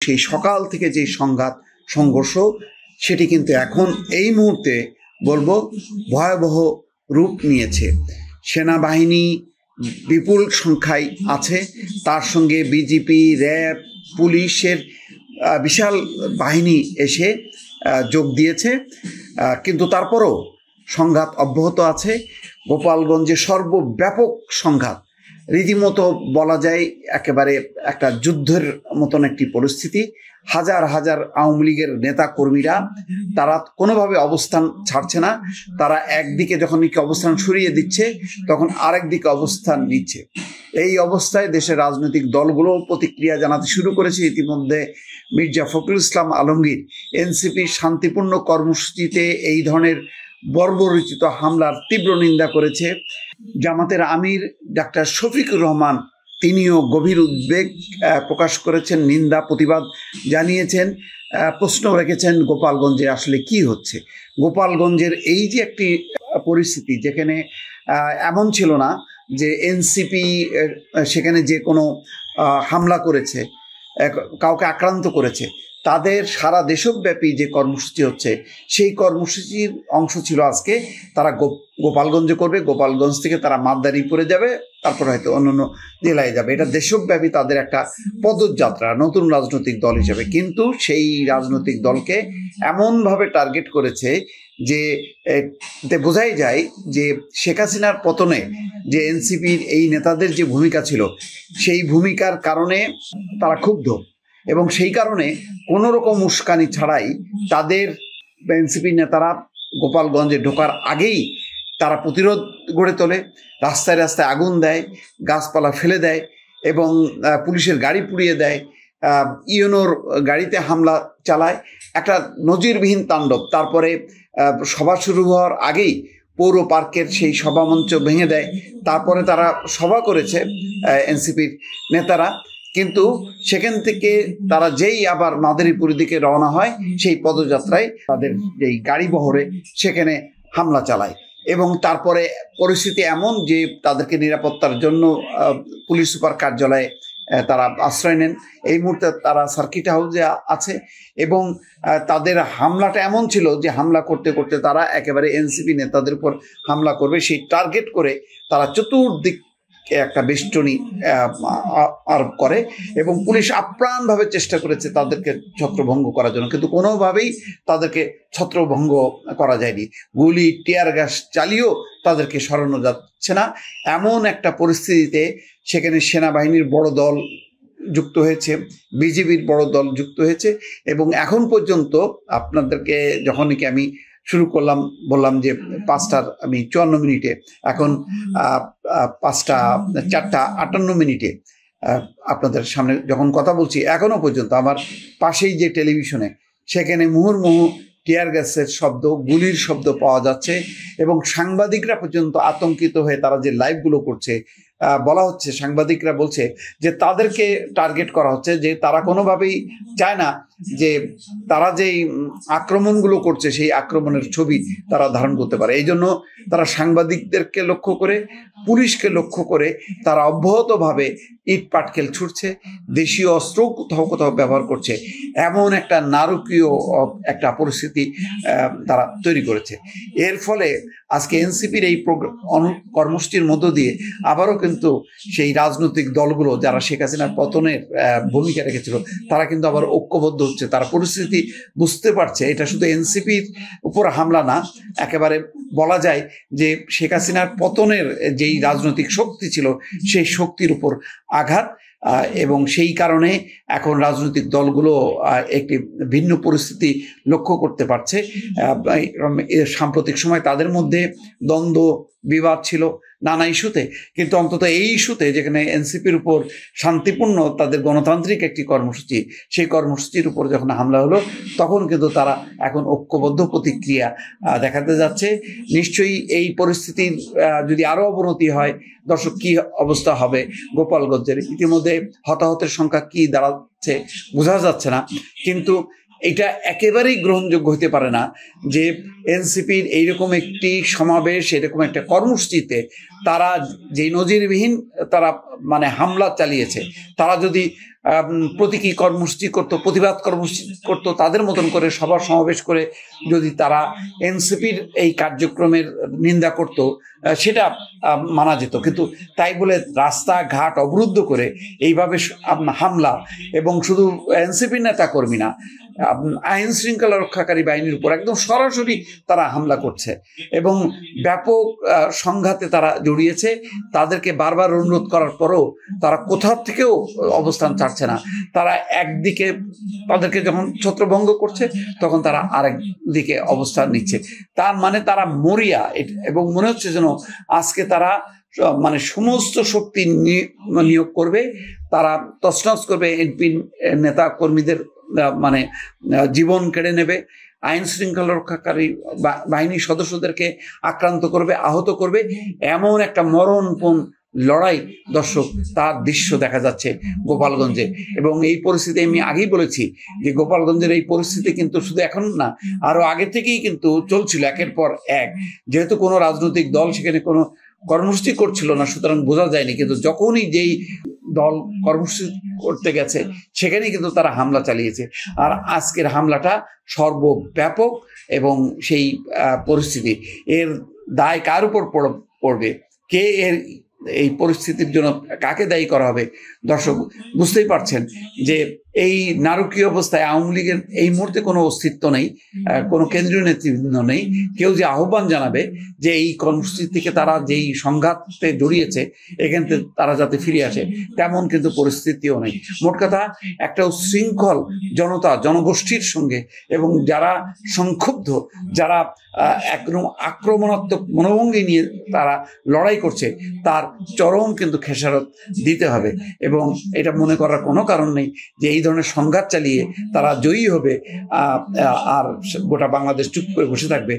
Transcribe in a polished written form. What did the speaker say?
সেই সকাল থেকে যে সংঘাত সংঘর্ষ সেটি কিন্তু এখন এই মুহূর্তে বলবো ভয়াবহ রূপ নিয়েছে। সেনাবাহিনী বিপুল সংখ্যায় আছে, তার সঙ্গে বিজিপি, র্যাব, পুলিশের বিশাল বাহিনী এসে যোগ দিয়েছে, কিন্তু তারপরও সংঘাত অব্যাহত আছে। গোপালগঞ্জে সর্বব্যাপক সংঘাত, রীতিমতো বলা যায় একেবারে একটা যুদ্ধের মতন একটি পরিস্থিতি। হাজার হাজার আওয়ামী লীগের নেতা কর্মীরা তারা কোনোভাবে অবস্থান ছাড়ছে না। তারা একদিকে যখন অবস্থান সরিয়ে দিচ্ছে তখন আরেক দিকে অবস্থান নিচ্ছে। এই অবস্থায় দেশের রাজনৈতিক দলগুলো প্রতিক্রিয়া জানাতে শুরু করেছে। ইতিমধ্যে মির্জা ফখরুল ইসলাম আলমগীর এনসিপির শান্তিপূর্ণ কর্মসূচিতে এই ধরনের বর্বরচিত হামলার তীব্র নিন্দা করেছে। জামাতের আমির ডাক্তার শফিকুর রহমান তিনিও গভীর উদ্বেগ প্রকাশ করেছেন, নিন্দা প্রতিবাদ জানিয়েছেন, প্রশ্ন রেখেছেন গোপালগঞ্জে আসলে কি হচ্ছে। গোপালগঞ্জের এই যে একটি পরিস্থিতি, যেখানে এমন ছিল না যে এনসিপি সেখানে যে কোনো হামলা করেছে, কাউকে আক্রান্ত করেছে, তাদের সারা দেশব্যাপী যে কর্মসূচি হচ্ছে সেই কর্মসূচির অংশ ছিল আজকে তারা গোপালগঞ্জে করবে। গোপালগঞ্জ থেকে তারা মাদারীপুরে যাবে, তারপর হয়তো অন্যান্য জেলায় যাবে। এটা দেশব্যাপী তাদের একটা পদযাত্রা নতুন রাজনৈতিক দল হিসেবে। কিন্তু সেই রাজনৈতিক দলকে এমনভাবে টার্গেট করেছে যে বোঝাই যায় যে শেখ হাসিনার পতনে যে এনসিপির এই নেতাদের যে ভূমিকা ছিল সেই ভূমিকার কারণে তারা ক্ষুব্ধ, এবং সেই কারণে কোনো রকম উস্কানি ছাড়াই তাদের এনসিপি নেতারা গোপালগঞ্জে ঢোকার আগেই তারা প্রতিরোধ গড়ে তোলে, রাস্তায় রাস্তায় আগুন দেয়, গাছপালা ফেলে দেয় এবং পুলিশের গাড়ি পুড়িয়ে দেয়, ইউনোর গাড়িতে হামলা চালায়, একটা নজিরবিহীন তাণ্ডব। তারপরে সভা শুরু হওয়ার আগেই পৌর পার্কের সেই সভামঞ্চ ভেঙে দেয়। তারপরে তারা সভা করেছে এনসিপির নেতারা, কিন্তু সেখান থেকে তারা যেই আবার মাদারীপুরের দিকে রওনা হয় সেই পদযাত্রায় তাদের যেই গাড়ি বহরে সেখানে হামলা চালায়। এবং তারপরে পরিস্থিতি এমন যে তাদেরকে নিরাপত্তার জন্য পুলিশ সুপার কার্যালয়ে তারা আশ্রয় নেন। এই মুহূর্তে তারা সার্কিট হাউসে আছে এবং তাদের হামলাটা এমন ছিল যে হামলা করতে করতে তারা একেবারে এনসিপি নেতাদের উপর হামলা করবে সেই টার্গেট করে তারা চতুর্দিক একটা বেষ্টনী আরোপ করে এবং পুলিশ আপ্রাণভাবে চেষ্টা করেছে তাদেরকে ছত্রভঙ্গ করার জন্য, কিন্তু কোনোভাবেই তাদেরকে ছত্রভঙ্গ করা যায়নি। গুলি, টিয়ার গ্যাস চালিয়েও তাদেরকে সরানো যাচ্ছে না। এমন একটা পরিস্থিতিতে সেখানে সেনাবাহিনীর বড় দল যুক্ত হয়েছে, বিজিবির বড় দল যুক্ত হয়েছে এবং এখন পর্যন্ত আপনাদেরকে যখন কি আমি শুরু করলাম বললাম যে 5:54 এখন 4:58 আপনাদের সামনে যখন কথা বলছি এখনো পর্যন্ত আমার পাশেই যে টেলিভিশনে সেখানে মুহুর্মুহু টিয়ার গ্যাসের শব্দ, গুলির শব্দ পাওয়া যাচ্ছে এবং সাংবাদিকরা পর্যন্ত আতঙ্কিত হয়ে তারা যে লাইভগুলো করছে, বলা হচ্ছে, সাংবাদিকরা বলছে যে তাদেরকে টার্গেট করা হচ্ছে, যে তারা কোনোভাবেই চায় না যে তারা যেই আক্রমণগুলো করছে সেই আক্রমণের ছবি তারা ধারণ করতে পারে। এই জন্য তারা সাংবাদিকদেরকে লক্ষ্য করে, পুলিশকে লক্ষ্য করে তারা অব্যাহতভাবে ইট পাটকেল ছুটছে, দেশীয় অস্ত্র কোথাও কোথাও ব্যবহার করছে। এমন একটা নারকীয় একটা পরিস্থিতি তারা তৈরি করেছে। এর ফলে আজকে এনসিপির এই কর্মসূচির মধ্য দিয়ে আবারও কিন্তু সেই রাজনৈতিক দলগুলো যারা শেখ হাসিনার পতনের ভূমিকা রেখেছিল তারা কিন্তু আবার ঐক্যবদ্ধ হচ্ছে। তারা পরিস্থিতি বুঝতে পারছে এটা শুধু এনসিপির উপর হামলা না, একেবারে বলা যায় যে শেখ হাসিনার পতনের যেই রাজনৈতিক শক্তি ছিল সেই শক্তির উপর আঘাত, এবং সেই কারণে এখন রাজনৈতিক দলগুলো একটি ভিন্ন পরিস্থিতি লক্ষ্য করতে পারছে। সাম্প্রতিক সময় তাদের মধ্যে দ্বন্দ্ব বিবাদ ছিল নানা ইস্যুতে, কিন্তু অন্তত এই ইস্যুতে যেখানে এনসিপির উপর শান্তিপূর্ণ তাদের গণতান্ত্রিক একটি কর্মসূচি, সেই কর্মসূচির উপর যখন হামলা হলো তখন কিন্তু তারা এখন ঐক্যবদ্ধ প্রতিক্রিয়া দেখাতে যাচ্ছে। নিশ্চয়ই এই পরিস্থিতির যদি আরও অবনতি হয় দর্শক কি অবস্থা হবে গোপালগঞ্জের। ইতিমধ্যে হতাহতের সংখ্যা কি দাঁড়াচ্ছে বোঝা যাচ্ছে না, কিন্তু এটা একেবারেই গ্রহণযোগ্য হতে পারে না যে এনসিপির এইরকম একটি সমাবেশ, এরকম একটা কর্মসূচিতে তারা যে নজিরবিহীন তারা হামলা চালিয়েছে, তারা যদি প্রতীকী কর্মসূচি করতো, প্রতিবাদ কর্মসূচি করতো, তাদের মতন করে সভা সমাবেশ করে যদি তারা এনসিপির এই কার্যক্রমের নিন্দা করত, সেটা মানা যেত। কিন্তু তাই বলে রাস্তাঘাট অবরুদ্ধ করে এইভাবে হামলা, এবং শুধু এনসিপির নেতা কর্মী না, আইন শৃঙ্খলা রক্ষাকারী বাহিনীর উপর একদম সরাসরি তারা হামলা করছে এবং ব্যাপক সংঘাতে তারা জড়িয়েছে। তাদেরকে বারবার অনুরোধ করার পরেও তারা কোথাও থেকেও অবস্থান ছাড়ছে না। তারা একদিকে তাদেরকে যখন ছত্রভঙ্গ করছে, তখন তারা আরেক দিকে অবস্থান নিচ্ছে। তার মানে তারা মরিয়া, এবং মনে হচ্ছে যেন আজকে তারা মানে সমস্ত শক্তি নিয়োগ করবে, তারা তছনছ করবে এনপি নেতা কর্মীদের, মানে জীবন কেড়ে নেবে, আইন শৃঙ্খলা রক্ষাকারী বাহিনীর সদস্যদেরকে আক্রান্ত করবে, আহত করবে। এমন একটা মরণপণ লড়াই দর্শক, তার দৃশ্য দেখা যাচ্ছে গোপালগঞ্জে। এবং এই পরিস্থিতি আমি আগেই বলেছি যে গোপালগঞ্জের এই পরিস্থিতি কিন্তু শুধু এখন না, আরো আগে থেকেই কিন্তু চলছিল একের পর এক। যেহেতু কোনো রাজনৈতিক দল সেখানে কোনো কর্মসূচি করছিল না, সুতরাং বোঝা যায়নি। কিন্তু যখনই যেই দল কর্মসূচি করতে গেছে, সেখানেই কিন্তু তারা হামলা চালিয়েছে। আর আজকের হামলাটা সর্বব্যাপক, এবং সেই পরিস্থিতি, এর দায় কার উপর পড়বে, কে এই পরিস্থিতির জন্য কাকে দায়ী করা হবে? দর্শক বুঝতেই পারছেন যে এই নারকীয় অবস্থায় আওয়ামী লীগের এই মুহূর্তে কোনো অস্তিত্ব নেই, কোনো কেন্দ্রীয় নেতৃবৃন্দ নেই। কেউ যে আহ্বান জানাবে যে এই কর্মসূচি থেকে তারা যেই সংঘাতে জড়িয়েছে এখান থেকে তারা যাতে ফিরে আসে, তেমন কিন্তু পরিস্থিতিও নেই। মোট কথা, একটা উচ্ছৃঙ্খল জনতা, জনগোষ্ঠীর সঙ্গে, এবং যারা সংক্ষুব্ধ, যারা একদম আক্রমণাত্মক মনোভঙ্গি নিয়ে তারা লড়াই করছে, তার চরম কিন্তু খেসারত দিতে হবে। এবং এটা মনে করার কোনো কারণ নেই যে এই ধরনের সংঘাত চালিয়ে তারা জয়ী হবে আর গোটা বাংলাদেশ চুপ করে বসে থাকবে।